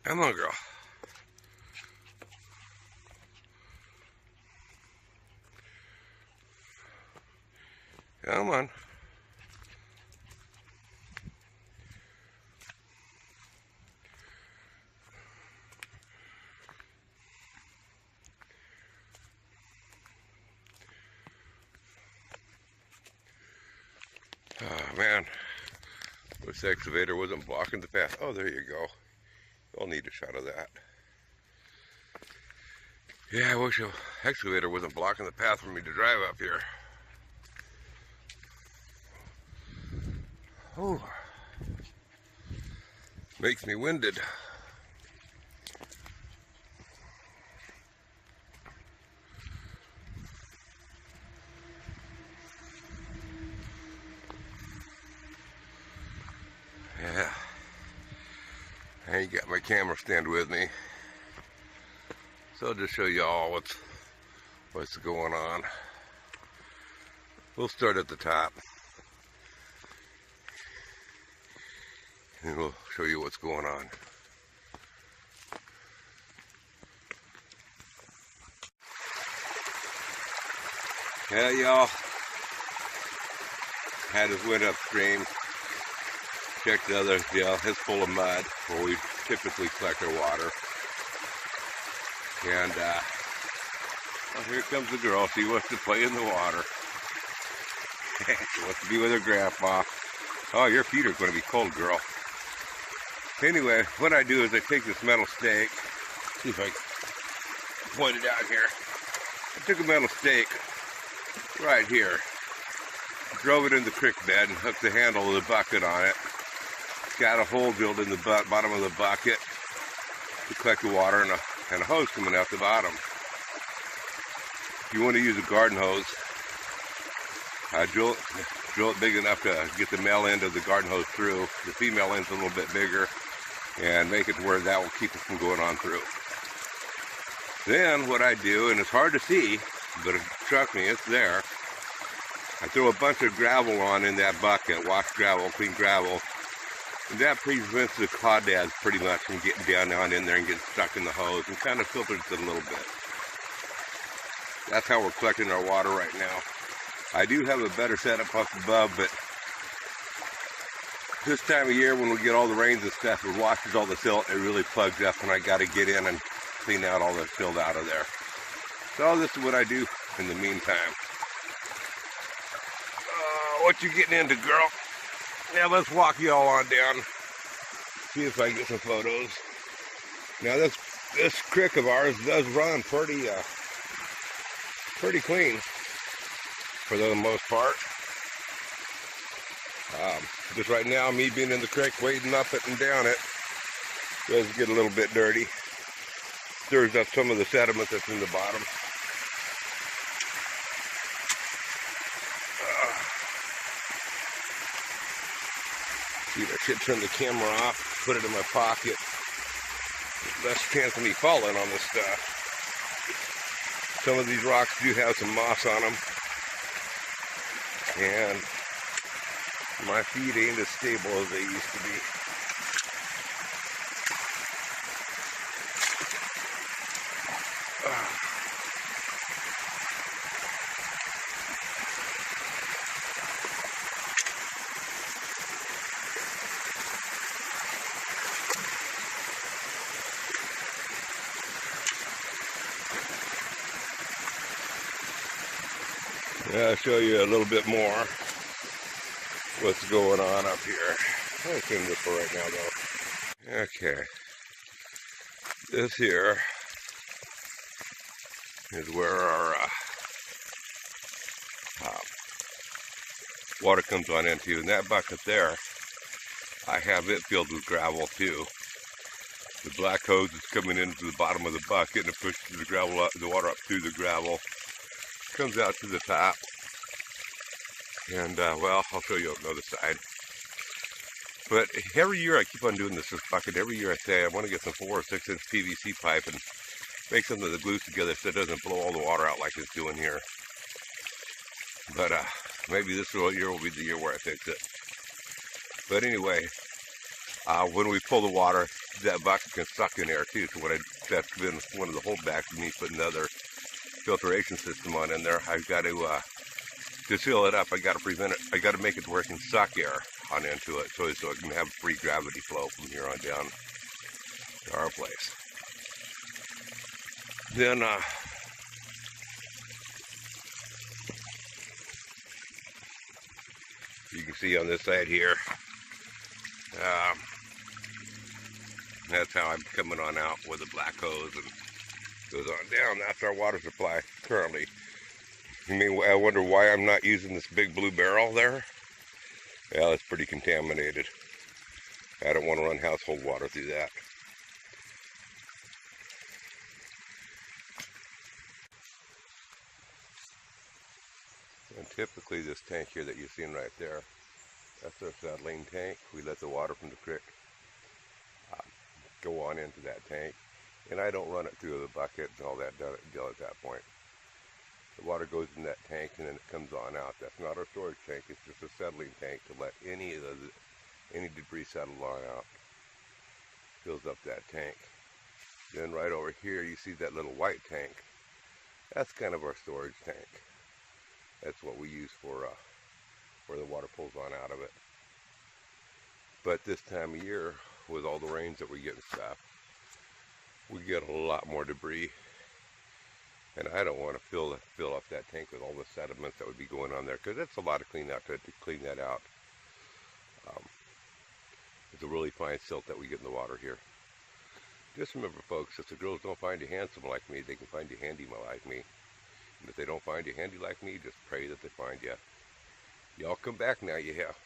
Come on, girl. Come on. Oh, man. This excavator wasn't blocking the path. Oh, there you go. I'll need a shot of that. Yeah, I wish the excavator wasn't blocking the path for me to drive up here. Oh, makes me winded. Yeah, I ain't got my camera stand with me, so I'll just show you all what's going on. We'll start at the top, and we'll show you what's going on. Yeah, y'all, had us went upstream. Check the other, it's full of mud where we typically collect our water. And well, here comes the girl. She wants to play in the water. She wants to be with her grandpa. Oh, your feet are going to be cold, girl. Anyway, what I do is I take this metal stake. See if I can point it out here. I took a metal stake right here. Drove it in the creek bed and hooked the handle of the bucket on it. Got a hole drilled in the bottom of the bucket to collect the water, and a hose coming out the bottom. If you want to use a garden hose, drill it big enough to get the male end of the garden hose through. The female end's a little bit bigger, and make it to where that will keep it from going on through. Then what I do, and it's hard to see, but trust me, it's there. I throw a bunch of gravel on in that bucket, washed gravel, clean gravel. And that prevents the crawdads pretty much from getting down on in there and getting stuck in the hose, and kind of filters it a little bit. That's how we're collecting our water right now. I do have a better setup up above, but this time of year when we get all the rains and stuff, it washes all the silt, it really plugs up, and I got to get in and clean out all the silt out of there. So this is what I do in the meantime. What you getting into, girl? Now let's walk you all on down. See if I can get some photos. Now this creek of ours does run pretty clean for the most part. Just right now, me being in the creek, wading up it and down it, does get a little bit dirty. Stirs up some of the sediment that's in the bottom. See, I should turn the camera off, put it in my pocket. Less chance of me falling on this stuff. Some of these rocks do have some moss on them. And my feet ain't as stable as they used to be. I'll show you a little bit more what's going on up here. I'll assume this for right now, though. Okay. This here is where our water comes on into. And that bucket there, I have it filled with gravel too. The black hose is coming into the bottom of the bucket and it pushes the gravel up, the water up through the gravel. Comes out to the top, and well, I'll show you on the other side. But every year I keep on doing this bucket. Every year I say I want to get some 4 or 6 inch PVC pipe and make something that glues together so it doesn't blow all the water out like it's doing here. But maybe this year will be the year where I fix it. But anyway, when we pull the water, that bucket can suck in air too. So that's been one of the holdbacks of me putting another filtration system on in there. I've got to seal it up. I got to prevent it. I got to make it to where it can suck air on into it, so it can have free gravity flow from here on down to our place. Then you can see on this side here, that's how I'm coming on out with a black hose and goes on down. That's our water supply currently. I wonder why I'm not using this big blue barrel there. Yeah, it's pretty contaminated. I don't want to run household water through that. And typically this tank here that you're seeing right there, that's our saddling tank. We let the water from the creek go on into that tank. And I don't run it through the bucket and all that deal at that point. The water goes in that tank and then it comes on out. That's not our storage tank. It's just a settling tank to let any debris settle on out. Fills up that tank. Then right over here you see that little white tank. That's kind of our storage tank. That's what we use for where the water pulls on out of it. But this time of year, with all the rains that we get and stuff, we get a lot more debris. And I don't want to fill up that tank with all the sediments that would be going on there, because it's a lot of clean out to clean that out. It's a really fine silt that we get in the water here. Just remember, folks, if the girls don't find you handsome like me, they can find you handy like me. And if they don't find you handy like me, just pray that they find you. Y'all come back now, you have.